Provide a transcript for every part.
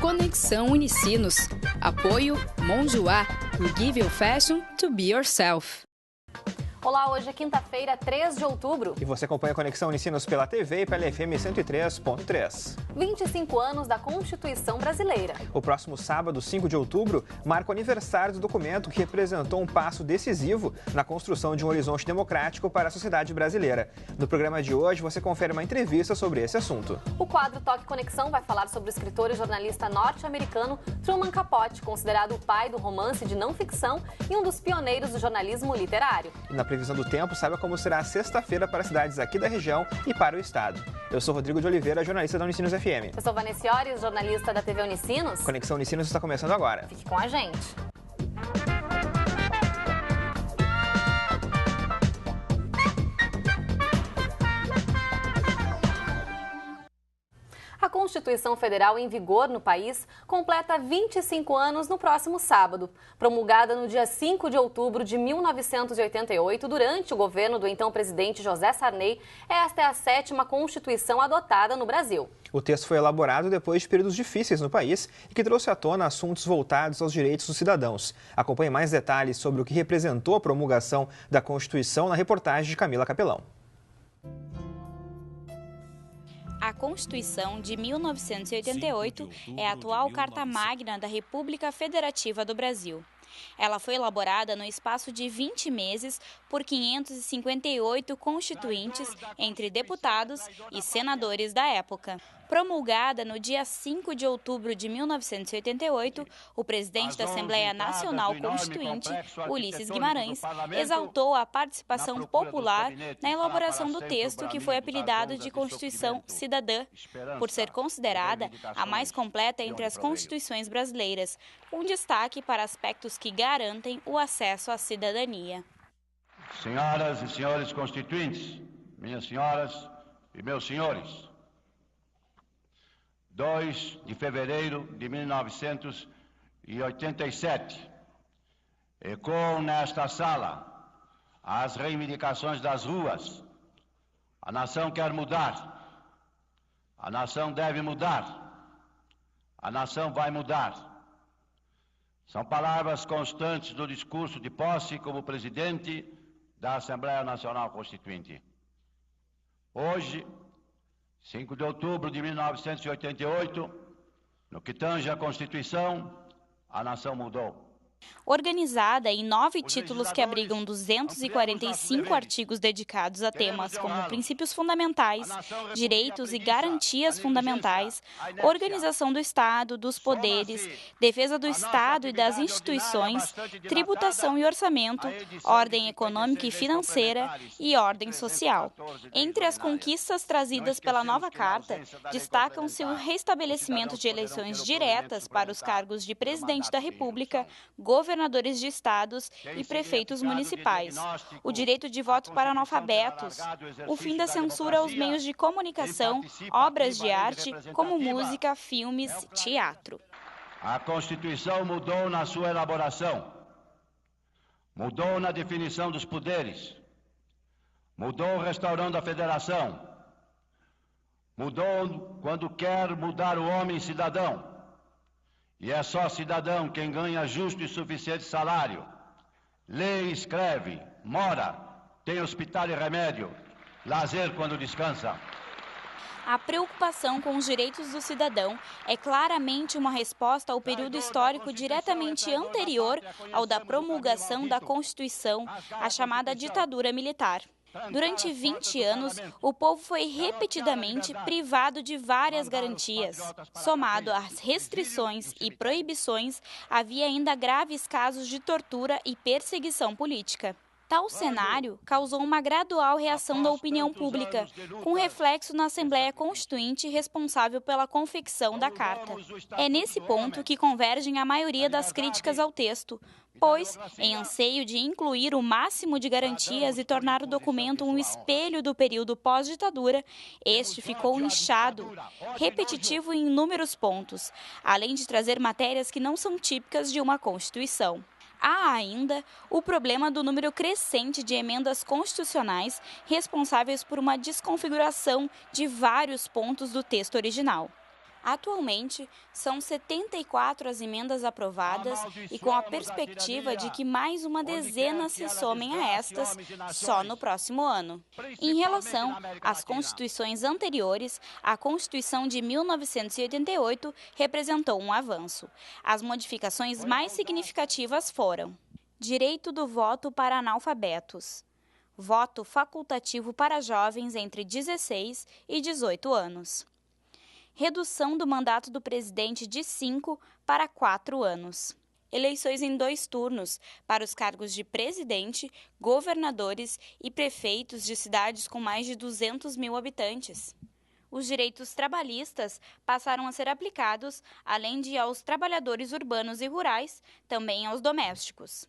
Conexão Unicinos. Apoio Monjoá. We give you fashion to be yourself. Olá, hoje é quinta-feira, 3 de outubro. E você acompanha a Conexão Unicinos pela TV e pela FM 103.3. 25 anos da Constituição Brasileira. O próximo sábado, 5 de outubro, marca o aniversário do documento que representou um passo decisivo na construção de um horizonte democrático para a sociedade brasileira. No programa de hoje, você confere uma entrevista sobre esse assunto. O quadro Toque Conexão vai falar sobre o escritor e jornalista norte-americano Truman Capote, considerado o pai do romance de não ficção e um dos pioneiros do jornalismo literário. E na previsão do tempo, saiba como será a sexta-feira para cidades aqui da região e para o estado. Eu sou Rodrigo de Oliveira, jornalista da Unicinos FM. Eu sou Vanessa Iores, jornalista da TV Unicinos. Conexão Unicinos está começando agora. Fique com a gente. A Constituição Federal em vigor no país completa 25 anos no próximo sábado. Promulgada no dia 5 de outubro de 1988, durante o governo do então presidente José Sarney, esta é a 7ª Constituição adotada no Brasil. O texto foi elaborado depois de períodos difíceis no país e que trouxe à tona assuntos voltados aos direitos dos cidadãos. Acompanhe mais detalhes sobre o que representou a promulgação da Constituição na reportagem de Camila Capelão. A Constituição de 1988 é a atual Carta Magna da República Federativa do Brasil. Ela foi elaborada no espaço de 20 meses por 558 constituintes entre deputados e senadores da época. Promulgada no dia 5 de outubro de 1988, o presidente da Assembleia Nacional Constituinte, Ulisses Guimarães, exaltou a participação popular na elaboração do texto, que foi apelidado de Constituição Cidadã, por ser considerada a mais completa entre as constituições brasileiras, com destaque para aspectos que garantem o acesso à cidadania. Senhoras e senhores constituintes, minhas senhoras e meus senhores, 2 de fevereiro de 1987, ecoam nesta sala as reivindicações das ruas. A nação quer mudar, a nação deve mudar, a nação vai mudar. São palavras constantes do discurso de posse como presidente da Assembleia Nacional Constituinte. Hoje, 5 de outubro de 1988, no que tange à Constituição, a nação mudou. Organizada em 9 títulos que abrigam 245 artigos dedicados a temas como princípios fundamentais, direitos e garantias fundamentais, organização do Estado, dos poderes, defesa do Estado e das instituições, tributação e orçamento, ordem econômica e financeira e ordem social. Entre as conquistas trazidas pela nova Carta, destacam-se o restabelecimento de eleições diretas para os cargos de presidente da República, governadores de estados e prefeitos municipais, o direito de voto para analfabetos, o fim da censura aos meios de comunicação, obras de arte, como música, filmes, teatro. A Constituição mudou na sua elaboração, mudou na definição dos poderes, mudou restaurando a federação, mudou quando quer mudar o homem cidadão. E é só cidadão quem ganha justo e suficiente salário, lê e escreve, mora, tem hospital e remédio, lazer quando descansa. A preocupação com os direitos do cidadão é claramente uma resposta ao período histórico diretamente anterior ao da promulgação da Constituição, a chamada ditadura militar. Durante 20 anos, o povo foi repetidamente privado de várias garantias. Somado às restrições e proibições, havia ainda graves casos de tortura e perseguição política. Tal cenário causou uma gradual reação da opinião pública, com reflexo na Assembleia Constituinte responsável pela confecção da Carta. É nesse ponto que convergem a maioria das críticas ao texto, pois, em anseio de incluir o máximo de garantias e tornar o documento um espelho do período pós-ditadura, este ficou inchado, repetitivo em inúmeros pontos, além de trazer matérias que não são típicas de uma Constituição. Há ainda o problema do número crescente de emendas constitucionais responsáveis por uma desconfiguração de vários pontos do texto original. Atualmente, são 74 as emendas aprovadas e com a perspectiva de que mais uma dezena se somem a estas só no próximo ano. Em relação às constituições anteriores, a Constituição de 1988 representou um avanço. As modificações mais significativas foram: direito do voto para analfabetos, voto facultativo para jovens entre 16 e 18 anos, redução do mandato do presidente de 5 para 4 anos. Eleições em 2 turnos para os cargos de presidente, governadores e prefeitos de cidades com mais de 200 mil habitantes. Os direitos trabalhistas passaram a ser aplicados, além de aos trabalhadores urbanos e rurais, também aos domésticos.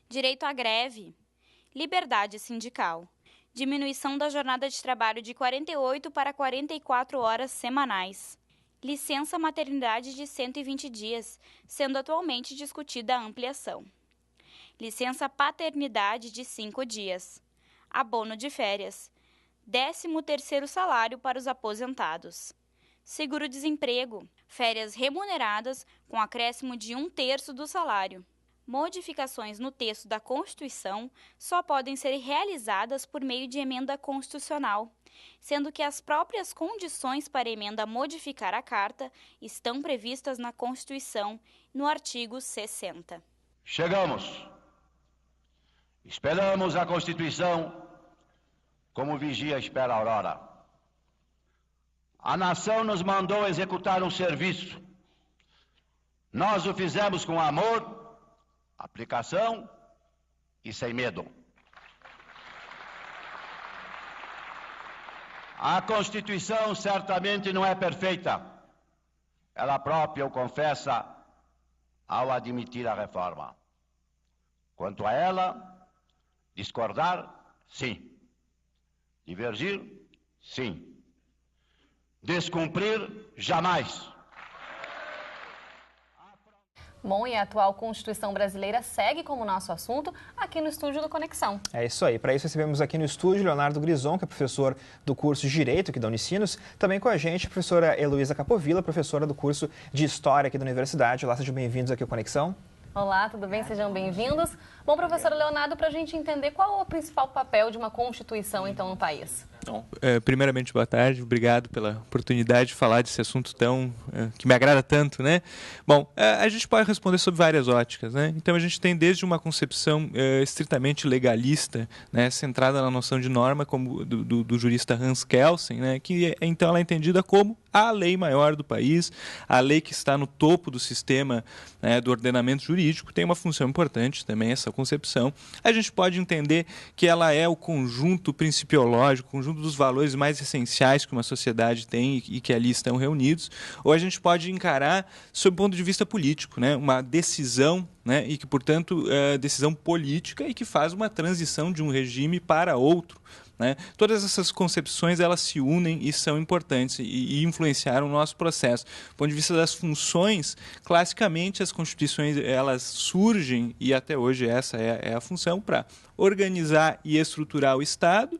Direito à greve, liberdade sindical, diminuição da jornada de trabalho de 48 para 44 horas semanais. Licença maternidade de 120 dias, sendo atualmente discutida a ampliação. Licença paternidade de 5 dias. Abono de férias. 13º salário para os aposentados. Seguro-desemprego. Férias remuneradas com acréscimo de 1/3 do salário. Modificações no texto da Constituição só podem ser realizadas por meio de emenda constitucional, sendo que as próprias condições para a emenda modificar a Carta estão previstas na Constituição, no artigo 60. Chegamos. Esperamos a Constituição como vigia espera a aurora. A nação nos mandou executar um serviço. Nós o fizemos com amor, aplicação e sem medo. A Constituição certamente não é perfeita. Ela própria o confessa ao admitir a reforma. Quanto a ela, discordar, sim. Divergir, sim. Descumprir, jamais. Bom, e a atual Constituição brasileira segue como nosso assunto aqui no estúdio do Conexão. É isso aí. Para isso recebemos aqui no estúdio Leonardo Grison, que é professor do curso de Direito aqui da Unicinos. Também com a gente a professora Heloísa Capovilla, professora do curso de História aqui da Universidade. Olá, sejam bem-vindos aqui ao Conexão. Olá, tudo bem? Sejam bem-vindos. Bom, professor Leonardo, para a gente entender qual é o principal papel de uma Constituição, então, no país? Bom, primeiramente, boa tarde. Obrigado pela oportunidade de falar desse assunto que me agrada tanto, né? Bom, a gente pode responder sob várias óticas, né? Então, a gente tem desde uma concepção estritamente legalista, né, centrada na noção de norma, como do jurista Hans Kelsen, né, que então ela é entendida como a lei maior do país, a lei que está no topo do sistema, né, do ordenamento jurídico. Tem uma função importante também essa concepção. A gente pode entender que ela é o conjunto principiológico, o conjunto dos valores mais essenciais que uma sociedade tem e que ali estão reunidos, ou a gente pode encarar sob o ponto de vista político, né, uma decisão, né, e que, portanto, decisão política e que faz uma transição de um regime para outro. Né? Todas essas concepções elas se unem e são importantes e influenciaram o nosso processo. Do ponto de vista das funções, classicamente as constituições elas surgem, e até hoje essa é a função, para organizar e estruturar o Estado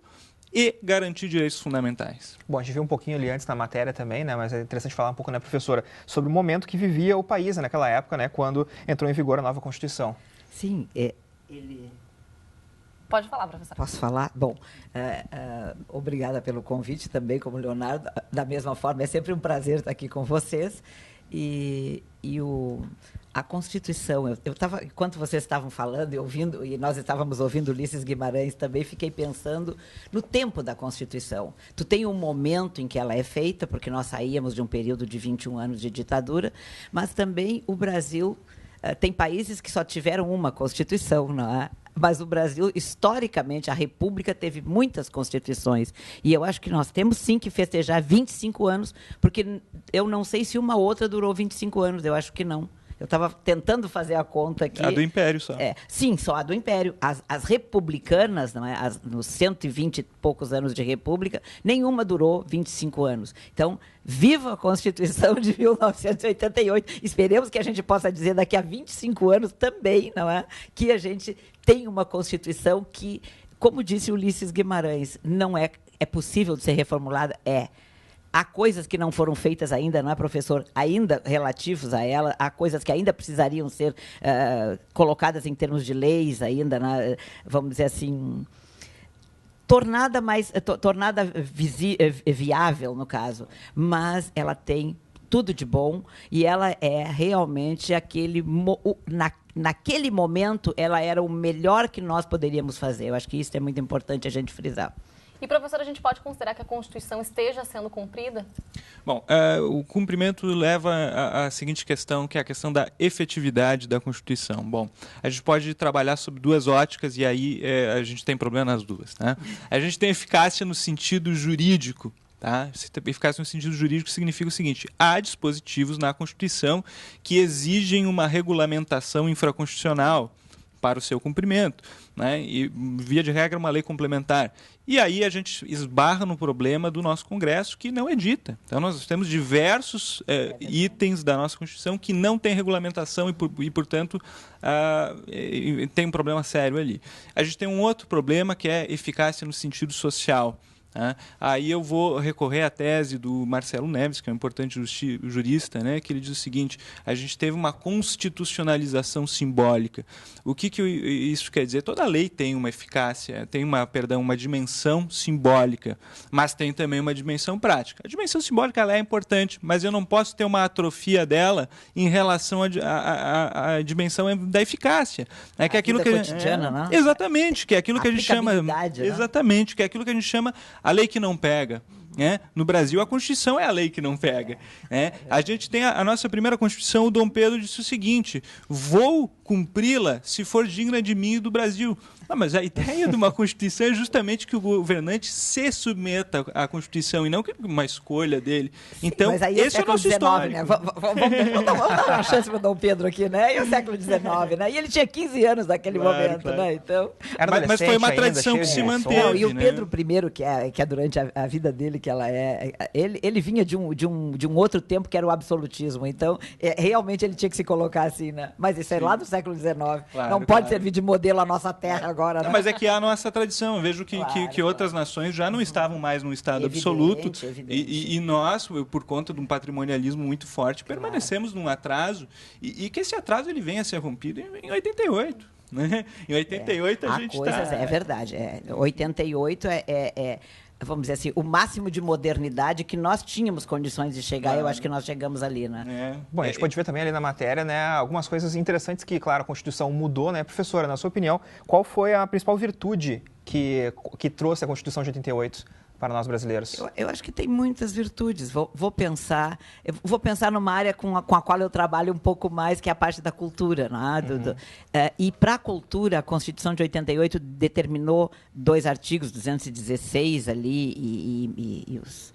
e garantir direitos fundamentais. Bom, a gente viu um pouquinho ali antes na matéria também, né, mas é interessante falar um pouco, né, professora, sobre o momento que vivia o país, né, naquela época, né, quando entrou em vigor a nova Constituição. Sim, ele... Pode falar, professora. Posso falar? Bom, obrigada pelo convite também, como Leonardo. Da mesma forma, é sempre um prazer estar aqui com vocês. A Constituição, enquanto vocês estavam falando e ouvindo, e nós estávamos ouvindo Ulisses Guimarães também, fiquei pensando no tempo da Constituição. Tu tem um momento em que ela é feita, porque nós saíamos de um período de 21 anos de ditadura, mas também o Brasil tem países que só tiveram uma Constituição, não é? Mas o Brasil, historicamente, a República teve muitas constituições. E eu acho que nós temos, sim, que festejar 25 anos, porque eu não sei se uma outra durou 25 anos, eu acho que não. Eu estava tentando fazer a conta aqui. A do Império só. Sim, só a do Império. As republicanas, não é? Nos 120 e poucos anos de República, nenhuma durou 25 anos. Então, viva a Constituição de 1988. Esperemos que a gente possa dizer daqui a 25 anos também, não é? Que a gente tem uma Constituição que, como disse Ulisses Guimarães, não é possível de ser reformulada? há coisas que não foram feitas ainda, não é, professor? Ainda relativos a ela, há coisas que ainda precisariam ser colocadas em termos de leis ainda, né? Vamos dizer assim, tornada viável, no caso, mas ela tem tudo de bom e ela é realmente naquele momento, ela era o melhor que nós poderíamos fazer. Eu acho que isso é muito importante a gente frisar. E, professor, a gente pode considerar que a Constituição esteja sendo cumprida? Bom, o cumprimento leva à seguinte questão, que é a questão da efetividade da Constituição. Bom, a gente pode trabalhar sobre duas óticas e aí a gente tem problema nas duas, né? A gente tem eficácia no sentido jurídico. Tá? Eficácia no sentido jurídico significa o seguinte: há dispositivos na Constituição que exigem uma regulamentação infraconstitucional para o seu cumprimento, né? E, via de regra, uma lei complementar. E aí a gente esbarra no problema do nosso Congresso, que não edita. Então, nós temos diversos itens da nossa Constituição que não têm regulamentação e portanto, tem um problema sério ali. A gente tem um outro problema, que é eficácia no sentido social. Aí eu vou recorrer à tese do Marcelo Neves, que é um importante jurista, né, que ele diz o seguinte: a gente teve uma constitucionalização simbólica. O que isso quer dizer? Toda lei tem uma eficácia, tem uma dimensão simbólica, mas tem também uma dimensão prática. A dimensão simbólica ela é importante, mas eu não posso ter uma atrofia dela em relação à dimensão da eficácia. É que aquilo que cotidiana, né? Exatamente, que é aquilo que a gente chama, né? Exatamente, que é aquilo que a gente chama a lei que não pega. No Brasil, a Constituição é a lei que não pega. A gente tem a nossa primeira Constituição, o Dom Pedro disse o seguinte: vou cumpri-la se for digna de mim e do Brasil. Mas a ideia de uma Constituição é justamente que o governante se submeta à Constituição e não que uma escolha dele. Então, mas aí esse é o nosso histórico. Né? Vamos dar uma chance para o Dom Pedro aqui, né? E o século XIX, né? E ele tinha 15 anos naquele momento, claro. Né? Então... Mas foi uma tradição que se manteve. Não, e o Pedro I, que é durante a vida dele, que ela ele vinha de um outro tempo que era o absolutismo. Então, realmente ele tinha que se colocar assim, né? Mas isso é lá do século XIX. Claro, não pode servir de modelo à nossa terra agora, né? Mas é que é a nossa tradição. Eu vejo que outras nações já não estavam mais num estado absoluto. Evidente. E nós, por conta de um patrimonialismo muito forte, permanecemos num atraso. E que esse atraso ele venha a ser rompido em 88. Né? Em 88 a gente está... É verdade. 88 vamos dizer assim, o máximo de modernidade que nós tínhamos condições de chegar, eu acho que nós chegamos ali, né? Bom, a gente pode ver também ali na matéria, né, algumas coisas interessantes que, claro, a Constituição mudou, né? Professora, na sua opinião, qual foi a principal virtude que trouxe a Constituição de 88 para nós brasileiros? Eu acho que tem muitas virtudes. Vou pensar numa área com a qual eu trabalho um pouco mais, que é a parte da cultura. Né? E para a cultura, a Constituição de 88 determinou 2 artigos, 216 ali e os...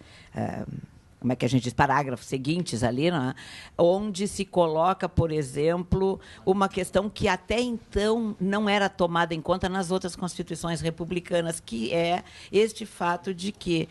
como é que a gente diz, parágrafos seguintes ali, né? Onde se coloca, por exemplo, uma questão que até então não era tomada em conta nas outras constituições republicanas, que é este fato de que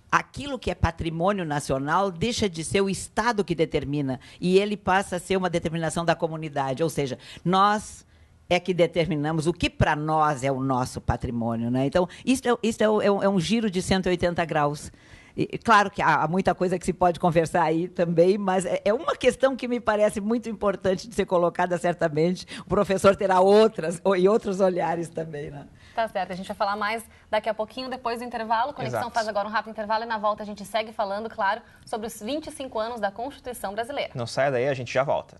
aquilo que é patrimônio nacional deixa de ser o Estado que determina e ele passa a ser uma determinação da comunidade, ou seja, nós é que determinamos o que para nós é o nosso patrimônio, né? Então, isso é um giro de 180 graus. E, claro que há muita coisa que se pode conversar aí também, mas é uma questão que me parece muito importante de ser colocada, certamente. O professor terá outros olhares também, né? Tá certo, a gente vai falar mais daqui a pouquinho, depois do intervalo. Conexão Exato. Faz agora um rápido intervalo e na volta a gente segue falando, claro, sobre os 25 anos da Constituição Brasileira. Não saia daí, a gente já volta.